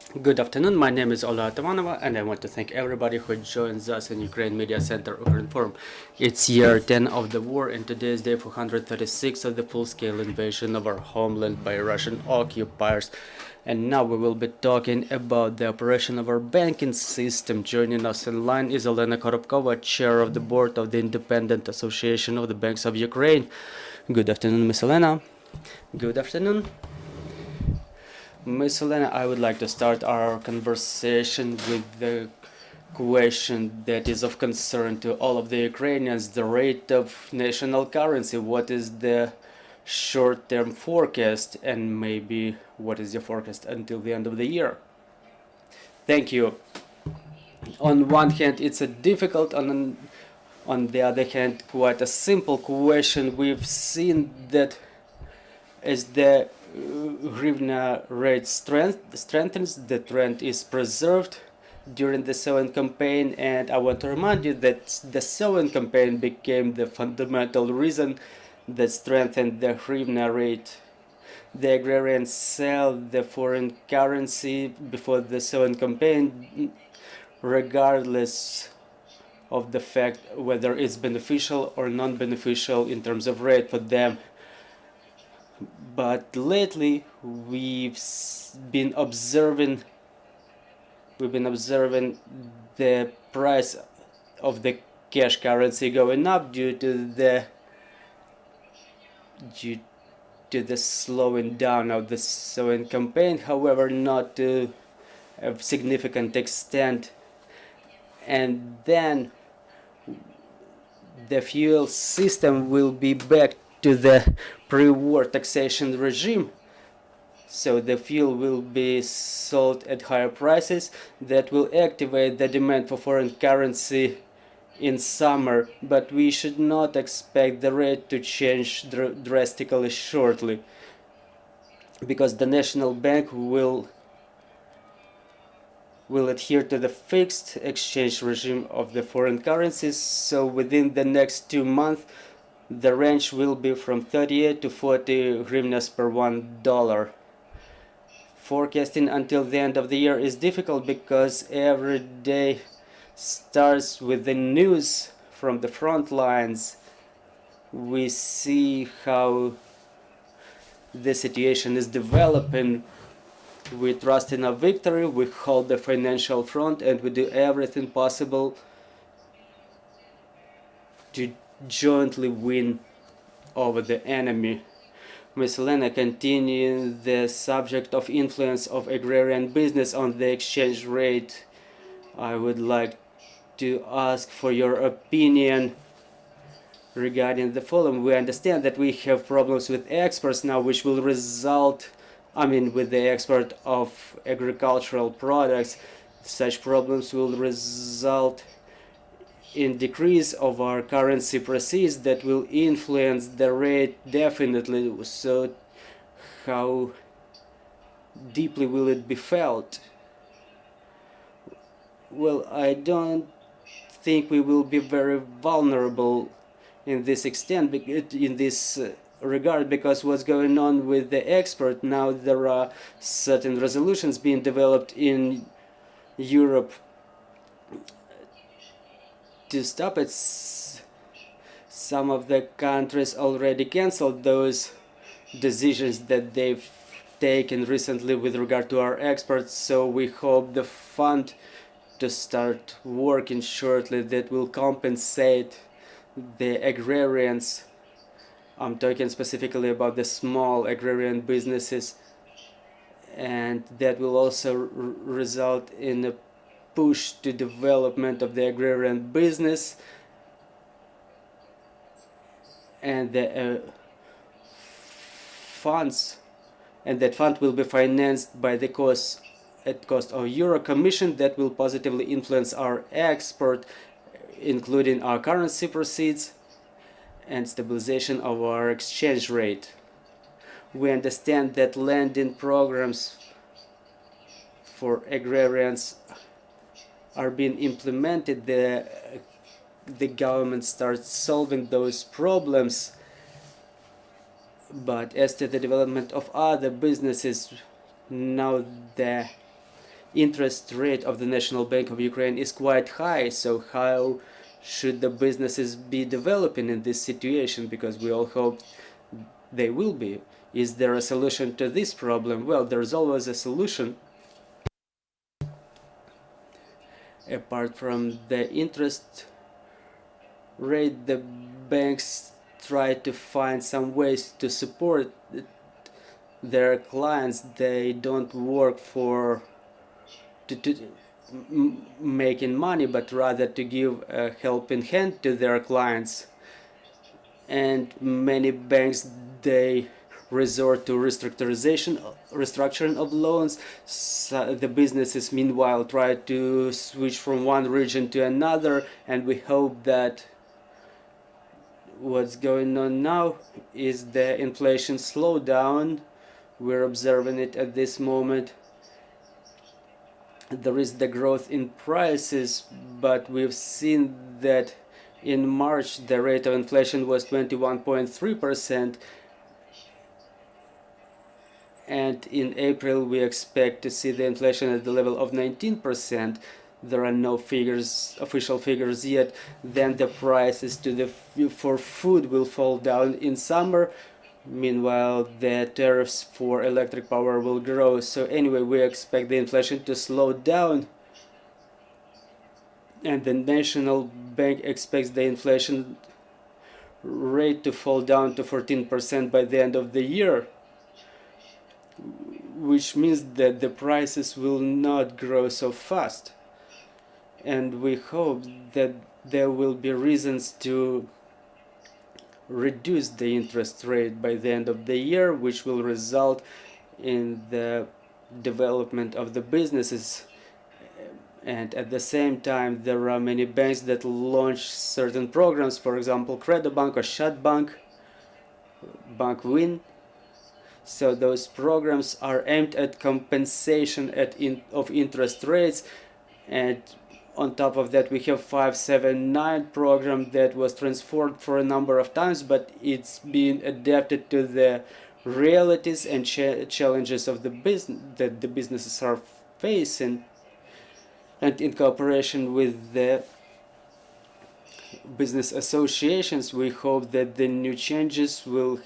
Good afternoon, my name is Ola Atamanova and I want to thank everybody who joins us in Ukraine Media Center Ukraine Forum. It's year 10 of the war and today is day 436 of the full-scale invasion of our homeland by Russian occupiers. And now we will be talking about the operation of our banking system. Joining us in line is Elena Korobkova, chair of the board of the Independent Association of the Banks of Ukraine. Good afternoon, Miss Elena. Good afternoon. Miss Elena, I would like to start our conversation with the question that is of concern to all of the Ukrainians, the rate of national currency. What is the short-term forecast and maybe what is your forecast until the end of the year? Thank you. On one hand, it's a difficult, on the other hand, quite a simple question. We've seen that as the hryvnia rate strengthens, the trend is preserved during the sowing campaign, and I want to remind you that the sowing campaign became the fundamental reason that strengthened the hryvnia rate. The agrarians sell the foreign currency before the sowing campaign, regardless of the fact whether it's beneficial or non-beneficial in terms of rate for them. But lately we've been observing the price of the cash currency going up due to the slowing down of the sowing campaign, however not to a significant extent. And then the fuel system will be back to the pre-war taxation regime, so the fuel will be sold at higher prices. That will activate the demand for foreign currency in summer, but we should not expect the rate to change drastically shortly, because the National Bank will adhere to the fixed exchange regime of the foreign currencies. So within the next 2 months the range will be from 38 to 40 hryvnias per $1. Forecasting until the end of the year is difficult because every day starts with the news from the front lines. We see how the situation is developing. We trust in a victory, we hold the financial front, and we do everything possible to jointly win over the enemy. Ms. Elena, continuing the subject of influence of agrarian business on the exchange rate, I would like to ask for your opinion regarding the following. We understand that we have problems with exports now, which will result, with the export of agricultural products. Such problems will result in decrease of our currency proceeds that will influence the rate definitely. So how deeply will it be felt? Well, I don't think we will be very vulnerable in this extent, in this regard, because what's going on with the export now, there are certain resolutions being developed in Europe to stop it. Some of the countries already canceled those decisions that they've taken recently with regard to our exports, so we hope the fund to start working shortly that will compensate the agrarians. I'm talking specifically about the small agrarian businesses, and that will also result in a push to development of the agrarian business, and the funds, and that fund will be financed by the cost of Euro Commission that will positively influence our export, including our currency proceeds and stabilization of our exchange rate. We understand that lending programs for agrarians are being implemented. The government starts solving those problems, but as to the development of other businesses, now the interest rate of the National Bank of Ukraine is quite high. So how should the businesses be developing in this situation? Because we all hope they will be. Is there a solution to this problem? Well, there's always a solution. Apart from the interest rate, the banks try to find some ways to support their clients. They don't work for making money, but rather to give a helping hand to their clients. And many banks, they resort to restructuring of loans. So the businesses meanwhile try to switch from one region to another, and we hope that what's going on now is the inflation slowdown. We're observing it at this moment. There is the growth in prices, but we've seen that in March the rate of inflation was 21.3%, and in April we expect to see the inflation at the level of 19%. There are no official figures yet. Then the prices for food will fall down in summer. Meanwhile, the tariffs for electric power will grow. So anyway, we expect the inflation to slow down, and the National Bank expects the inflation rate to fall down to 14% by the end of the year, which means that the prices will not grow so fast. And we hope that there will be reasons to reduce the interest rate by the end of the year, which will result in the development of the businesses. And at the same time, there are many banks that launch certain programs, for example, Credobank or Shadbank, Bank Win. So those programs are aimed at compensation of interest rates. And on top of that, we have 579 program that was transformed for a number of times, but it's being adapted to the realities and challenges of the business that the businesses are facing. And in cooperation with the business associations, we hope that the new changes will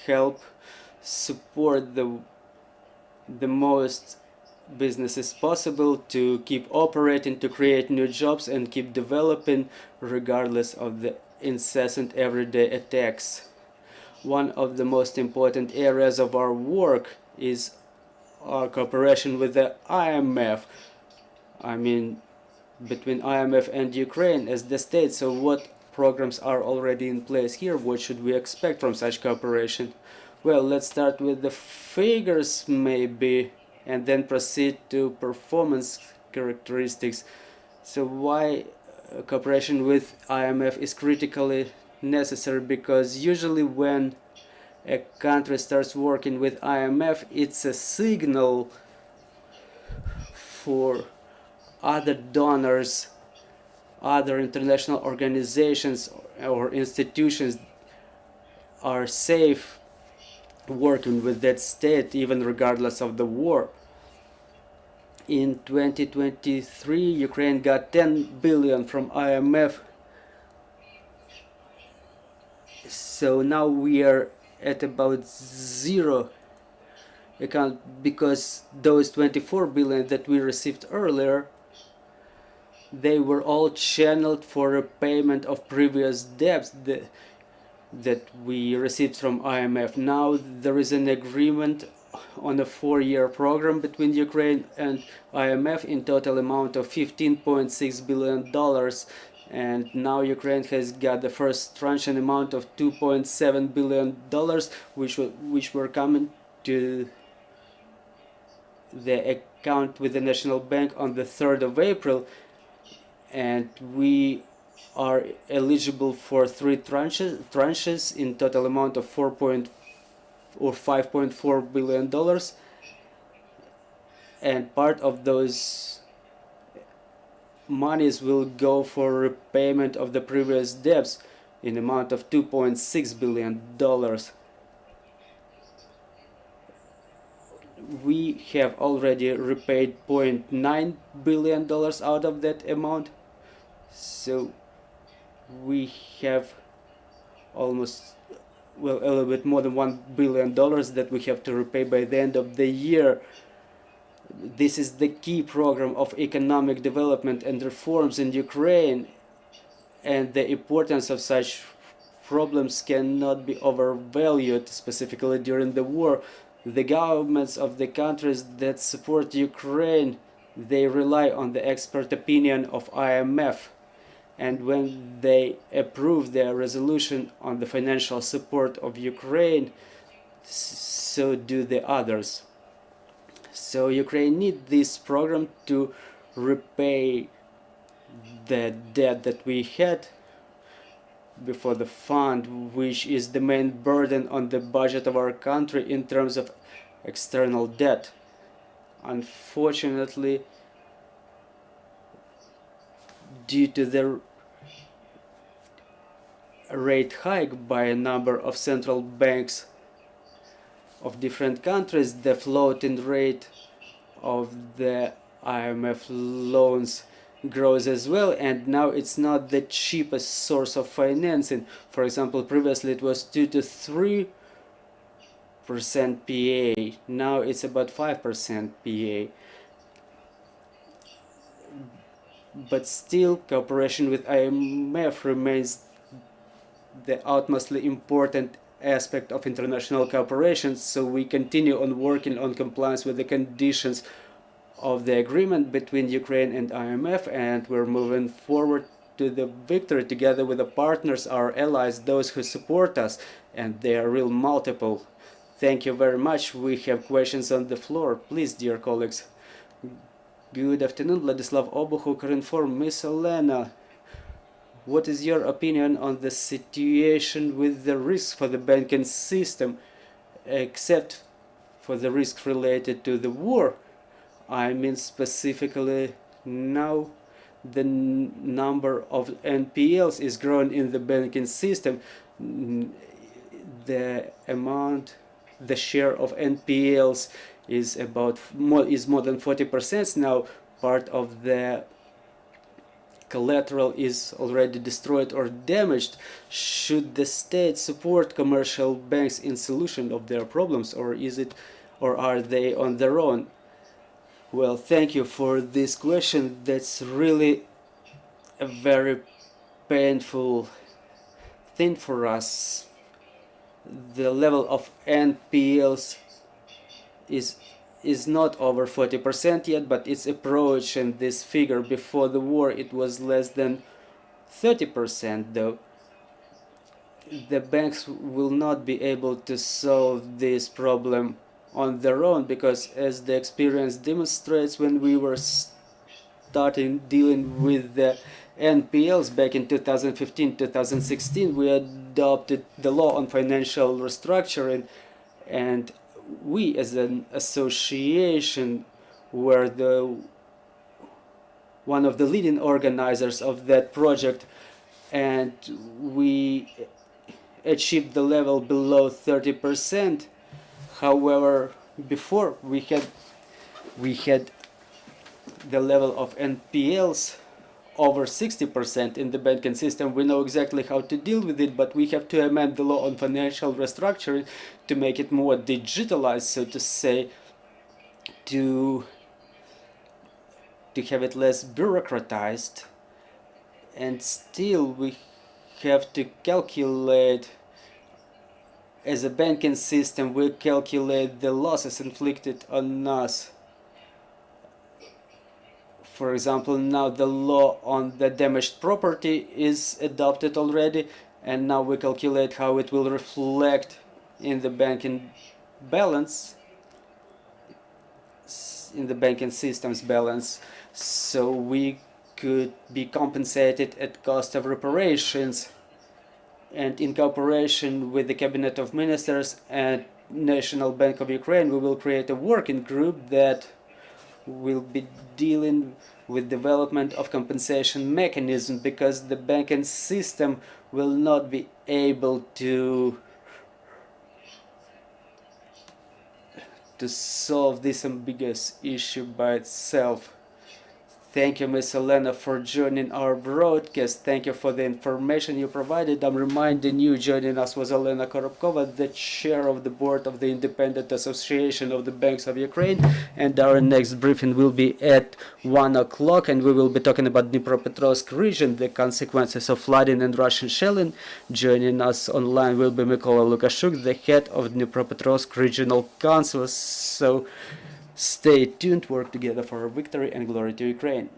help support the most businesses possible to keep operating, to create new jobs and keep developing regardless of the incessant everyday attacks. One of the most important areas of our work is our cooperation with the IMF. I mean, between IMF and Ukraine as the state. So what programs are already in place here? What should we expect from such cooperation? Well, let's start with the figures maybe, and then proceed to performance characteristics. So why cooperation with IMF is critically necessary? Because usually when a country starts working with IMF, it's a signal for other donors, other international organizations or institutions are safe working with that state, even regardless of the war. In 2023, Ukraine got 10 billion from IMF. So now we are at about zero account, because those 24 billion that we received earlier, they were all channeled for a payment of previous debts that we received from IMF. Now there is an agreement on a 4-year program between Ukraine and IMF in total amount of $15.6 billion, and now Ukraine has got the first tranche an amount of $2.7 billion, which were coming to the account with the National Bank on the 3rd of April, and we are eligible for 3 tranches in total amount of $5.4 billion, and part of those monies will go for repayment of the previous debts in amount of $2.6 billion. we have already repaid $0.9 billion out of that amount, so we have almost, well, a little bit more than $1 billion that we have to repay by the end of the year. This is the key program of economic development and reforms in Ukraine, and the importance of such problems cannot be overvalued, specifically during the war. The governments of the countries that support Ukraine, they rely on the expert opinion of IMF, and when they approve their resolution on the financial support of Ukraine, so do the others. So Ukraine needs this program to repay the debt that we had before the fund, which is the main burden on the budget of our country in terms of external debt. Unfortunately, due to the rate hike by a number of central banks of different countries, the floating rate of the IMF loans grows as well, and now it's not the cheapest source of financing. For example, previously it was 2 to 3% PA, now it's about 5% PA. But still, cooperation with IMF remains the utmostly important aspect of international cooperation, so we continue on working on compliance with the conditions of the agreement between Ukraine and IMF, and we're moving forward to the victory together with the partners, our allies, those who support us, and they are real multiple. Thank you very much. We have questions on the floor. Please, dear colleagues. Good afternoon, Vladislav Obuch, Ukrinform. Miss Elena, what is your opinion on the situation with the risks for the banking system, except for the risks related to the war? I mean specifically now the number of NPLs is growing in the banking system. The amount, the share of NPLs is more than 40% now. Part of the collateral is already destroyed or damaged. Should the state support commercial banks in solution of their problems, or are they on their own? Well, thank you for this question. That's really a very painful thing for us. The level of NPLs is not over 40% yet, but it's approaching this figure. Before the war it was less than 30% though. The banks will not be able to solve this problem on their own, because as the experience demonstrates, when we were starting dealing with the NPLs back in 2015-2016, we adopted the law on financial restructuring, and we as an association were one of the leading organizers of that project, and we achieved the level below 30%. However, before we had the level of NPLs over 60% in the banking system. We know exactly how to deal with it, but we have to amend the law on financial restructuring to make it more digitalized, so to say, to have it less bureaucratized. And still we have to calculate, as a banking system, we calculate the losses inflicted on us. For example, now the law on the damaged property is adopted already, and now we calculate how it will reflect in the banking balance, in the banking system's balance, so we could be compensated at cost of reparations. And in cooperation with the Cabinet of Ministers and National Bank of Ukraine, we will create a working group that will be dealing with development of compensation mechanism, because the banking system will not be able to to solve this ambiguous issue by itself. Thank you, Ms. Elena, for joining our broadcast. Thank you for the information you provided. I'm reminding you, joining us was Elena Korobkova, the chair of the board of the Independent Association of the Banks of Ukraine. And our next briefing will be at 1 o'clock, and we will be talking about Dnipropetrovsk region, the consequences of flooding and Russian shelling. Joining us online will be Mykola Lukashuk, the head of Dnipropetrovsk Regional Council. So stay tuned, work together for victory, and glory to Ukraine.